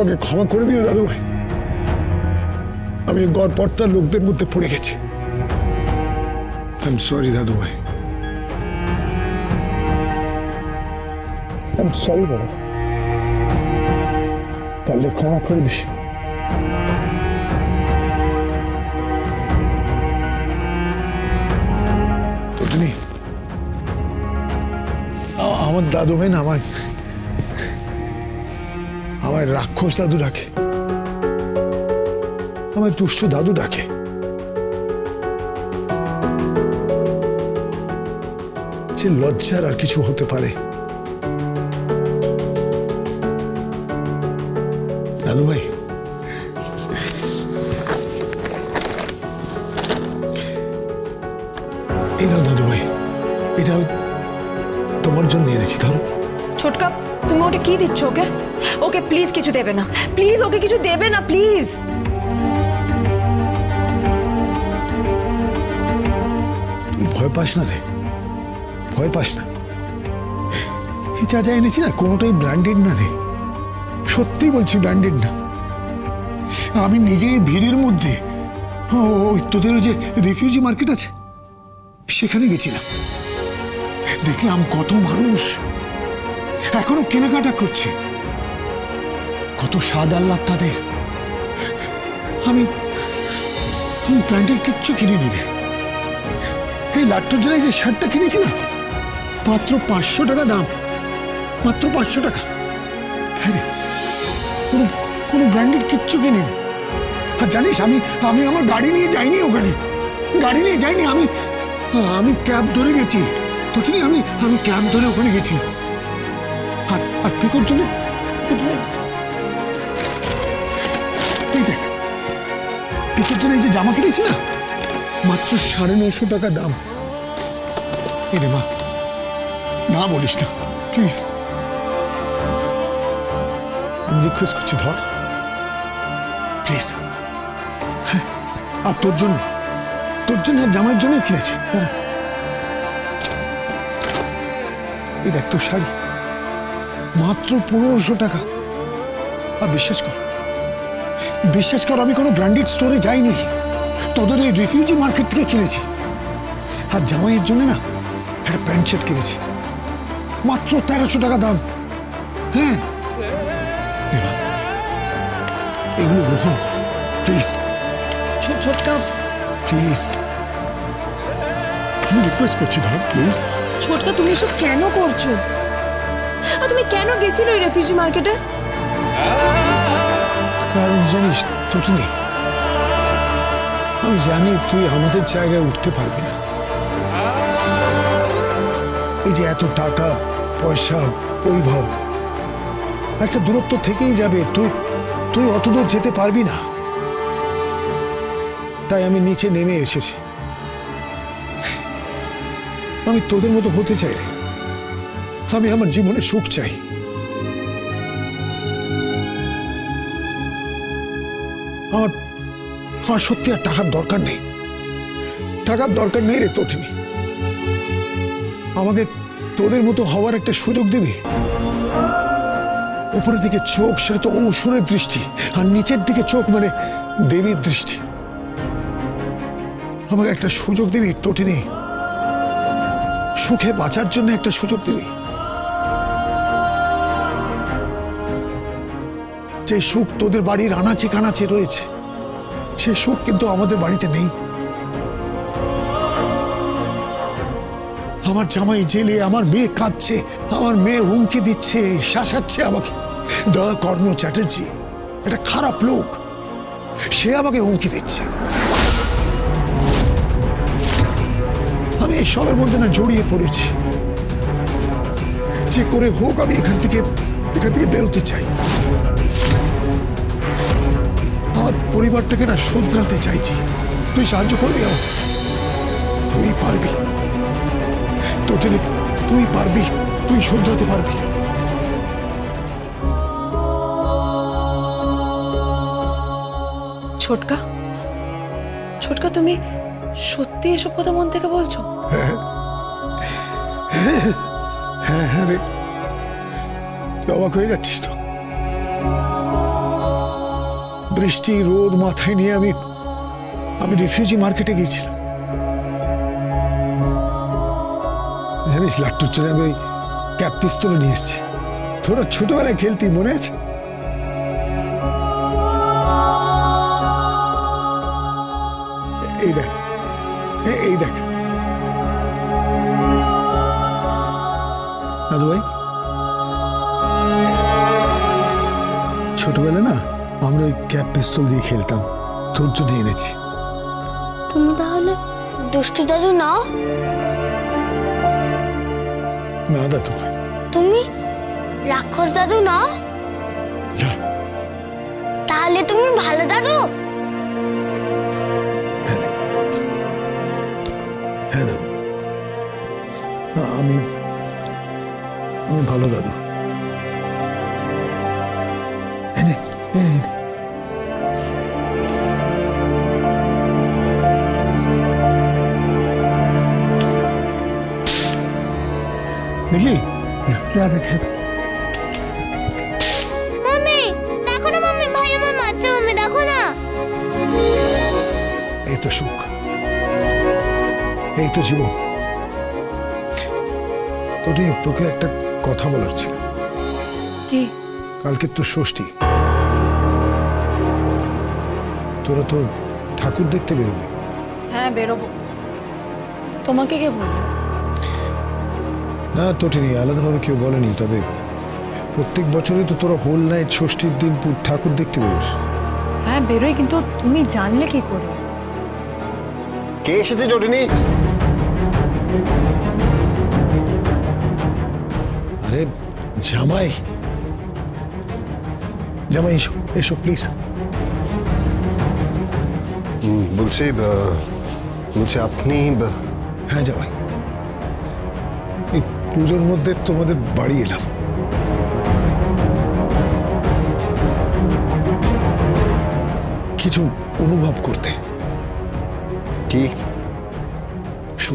আমাকে ক্ষমা করে দিও দাদু ভাই। আমি গড়পড়তার লোকদের মধ্যে পড়ে গেছি। আই এম সরি দাদু ভাই, আই এম সরি বাবা। পারলে ক্ষমা করে দিস। আমার দাদু ভাই না আমায় রাক্ষস দাদু ডাকে, আমার দুষ্ট দাদু ডাকে। যে লজ্জার আর কিছু হতে পারে? দাদু ভাই, এই নাও দাদু ভাই, এটা তোমার জন্য এনেছি, ধরো। ছোটকা, তুমি ওটা কি দিচ্ছ ওকে? ওকে প্লিজ কিছু দেবে না, প্লিজ ওকে কিছু দেবে না, প্লিজ। তুই ভয় পাস না রে, ভয় পাস না। যা যা এনেছি না কোনোটাই ব্র্যান্ডেড না রে, সত্যি বলছি ব্র্যান্ডেড না। আমি নিজেই ভিড়ের মধ্যে ওই তোদের ওই যে রিফিউজি মার্কেট আছে সেখানে গেছিলাম, দেখলাম কত মানুষ এখনো কেনাকাটা করছে, কত স্বাদ আহ্লাদ তাদের। আমি ব্র্যান্ডের কিচ্ছু কিনিনি রে। এই লাট্টুর জন্য যে শার্টটা কিনেছি না, মাত্র 500 টাকা দাম, মাত্র 500 টাকা। হ্যাঁ রে, কোনো ব্র্যান্ডেড কিচ্ছু কিনিনি। আর জানিস আমি আমার গাড়ি নিয়ে যাইনি ওখানে, গাড়ি নিয়ে যাইনি, আমি ক্যাব ধরে গেছি। তখনই আমি ক্যাব ধরে ওখানে গেছি। আর পিকোর জন্য এই দেখ, পিকোর জন্য এই যে জামা কিনেছি না, মাত্র 950 টাকা দাম। এরে মা, না বলিস না প্লিজ, আমি রিকোয়েস্ট করছি, ধর প্লিজ। হ্যাঁ, আর তোর জন্য আর জামার জন্য কিনেছি। এই দেখ তোর শাড়ি, মাত্র 1500 টাকা। আর বিশ্বাস কর আমি কোনো ব্র্যান্ডেড স্টোরে যাইনি, তোদের এই রিফিউজি মার্কেট থেকে কিনেছি। আর জামাইয়ের জন্য না একটা প্যান্ট শার্ট কিনেছি, মাত্র 1300 টাকা দাম। হ্যাঁ, এগুলো গ্রহণ কর প্লিজ। ছোটকা প্লিজ, আমি রিকোয়েস্ট করছি, ধর প্লিজ। ছোটকা, তুমি এসব কেন করছো? আর তুমি কেন গেছিলে ওই রেফিউজি মার্কেটে? কারণ জানিস টুটুনি, আমি জানি তুই আমাদের জায়গায় উঠতে পারবি না। এই যে এত টাকা পয়সা বৈভব একটা দূরত্ব থেকেই যাবে, তুই অত দূর যেতে পারবি না। তাই আমি নিচে নেমে এসেছি। আমি তোদের মতো হতে চাই রে, আমি আমার জীবনে সুখ চাই। আমার সত্যি আর টাকার দরকার নেই, টাকার দরকার নেই রে তোটিনি। আমাকে তোদের মতো হওয়ার একটা সুযোগ দিবি। উপরের দিকে চোখ সেটা তো অসুরের দৃষ্টি, আর নিচের দিকে চোখ মানে দেবীর দৃষ্টি। আমাকে একটা সুযোগ দিবি তোটিনি, সুখে বাঁচার জন্য একটা সুযোগ দিবি। যে সুখ তোদের বাড়ির আনাচে কানাচে রয়েছে, সে সুখ কিন্তু আমাদের বাড়িতে নেই। আমার জামাই জেলে, আমার মেয়ে কাঁদছে, আমার মেয়ে হুমকি দিচ্ছে, শাসাচ্ছে আমাকে। দয়া কর্ণ চ্যাটার্জি একটা খারাপ লোক, সে আমাকে হুমকি দিচ্ছে। আমি এসবের মধ্যে না জড়িয়ে পড়েছি। যে করে হোক আমি এখান থেকে বেরোতে চাই। আমার পরিবারটাকে না শুধরাতে চাইছি। তুই সাহায্য করবি আমাকে? তুই পারবি, তুই পারবি, তুই শুধরাতে পারবি। ছোটকা, তুমি সত্যি এসব কথা মন থেকে বলছো? হ্যাঁ রে, তুই অবাক হয়ে যাচ্ছিস তো? বৃষ্টি রোদ মাথায় নিয়ে আমি আমি রিফিউজি মার্কেটে গিয়েছিলাম। জানিস লাট্টুর চলে আমি ওই ক্যাপ পিস্তল নিয়ে এসেছি। তোরা ছোটবেলায় খেলতি, মনে আছে? এই দেখ, এই দেখ দাদু ভাই, ছোটবেলা না আমরা ওই ক্যাপ পিস্তল দিয়ে খেলতাম, তোর জন্য এনেছি। তুমি তাহলে দুষ্টু দাদু নাও? না দাদু ভাই। তুমি রাক্ষস দাদু নাও? না। তাহলে তুমি ভালো দাদু? হ্যাঁ দাদু, আমি আমি ভালো দাদু। দেখলি মাম্মি দেখো না, মাম্মি ভাই আমার মারছে, মাম্মি দেখো না। এই তো সুখ, এই তো জীবন। তোকে একটা কথা বলার ছিল। কি? কালকে তো ষষ্ঠী, তোরা তো ঠাকুর দেখতে বেরোবি। হ্যাঁ বেরোবো। তোমাকে কে বললো? না তোটিনি, আলাদাভাবে কেউ বলেনি, তবে প্রত্যেক বছরই তো তোরা হোল নাইট ষষ্ঠীর দিন ঠাকুর দেখতে বেরোস। হ্যাঁ বেরোই, কিন্তু তুমি জানলে কি করে? কে এসেছে টোটিনি? আরে জামাই, জামাই এসো এসো প্লিজ। বলছি আপনি? হ্যাঁ জামাই, এই পুজোর মধ্যে তোমাদের বাড়ি এলাম। কিছু অনুভব করতে। কি? শু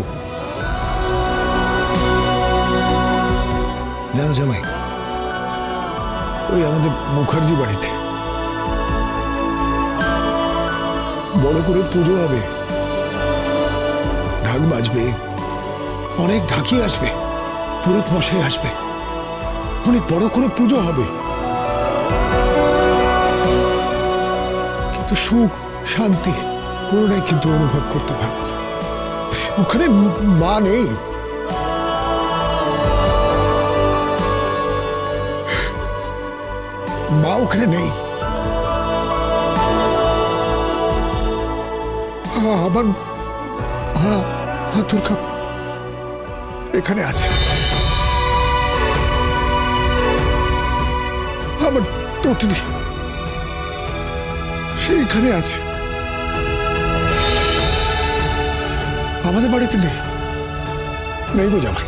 জানো জামাই, ওই আমাদের মুখার্জি বাড়িতে বড় করে পুজো হবে, ঢাক বাজবে, অনেক ঢাকি আসবে, পুরোহিত মশাই আসবে, অনেক বড় করে পুজো হবে। কিন্তু সুখ শান্তি কোনোটাই কিন্তু অনুভব করতে পারবো না। ওখানে মা নেই, মা ওখানে নেই। আবার দুর্গা এখানে আছে, আমার টোটলি সেইখানে আছে, আমাদের বাড়িতে নেই, নেই গো জামাই।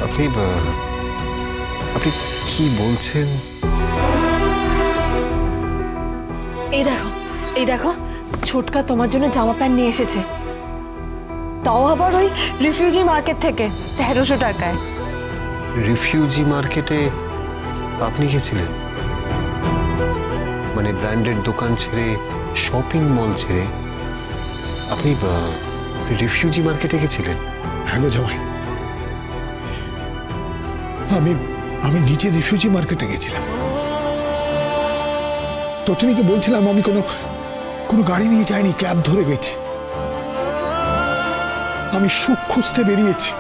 আপনি কি বলছেন? এই দেখো ছোটকা তোমার জন্য জামা প্যান্ট নিয়ে এসেছে, তাও আবার ওই রিফিউজি মার্কেট থেকে 1300 টাকায়। রিফিউজি মার্কেটে আপনি গেছিলেন? মানে ব্র্যান্ডেড দোকান ছেড়ে, শপিং মল ছেড়ে আপনি রিফিউজি মার্কেটে গেছিলেন? হ্যাঁ গো জামাই, আমি নিজে রিফিউজি মার্কেটে গেছিলাম। তোটিনিকে বলছিলাম আমি কোনো গাড়ি নিয়ে যাইনি, ক্যাব ধরে গেছি। আমি সুখ খুঁজতে বেরিয়েছি।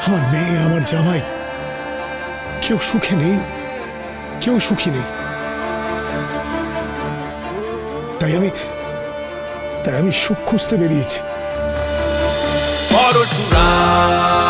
আমার মেয়ে, আমার জামাই, কেউ সুখে নেই, কেউ সুখী নেই। তাই আমি সুখ খুঁজতে বেরিয়েছি। পরশুরাম।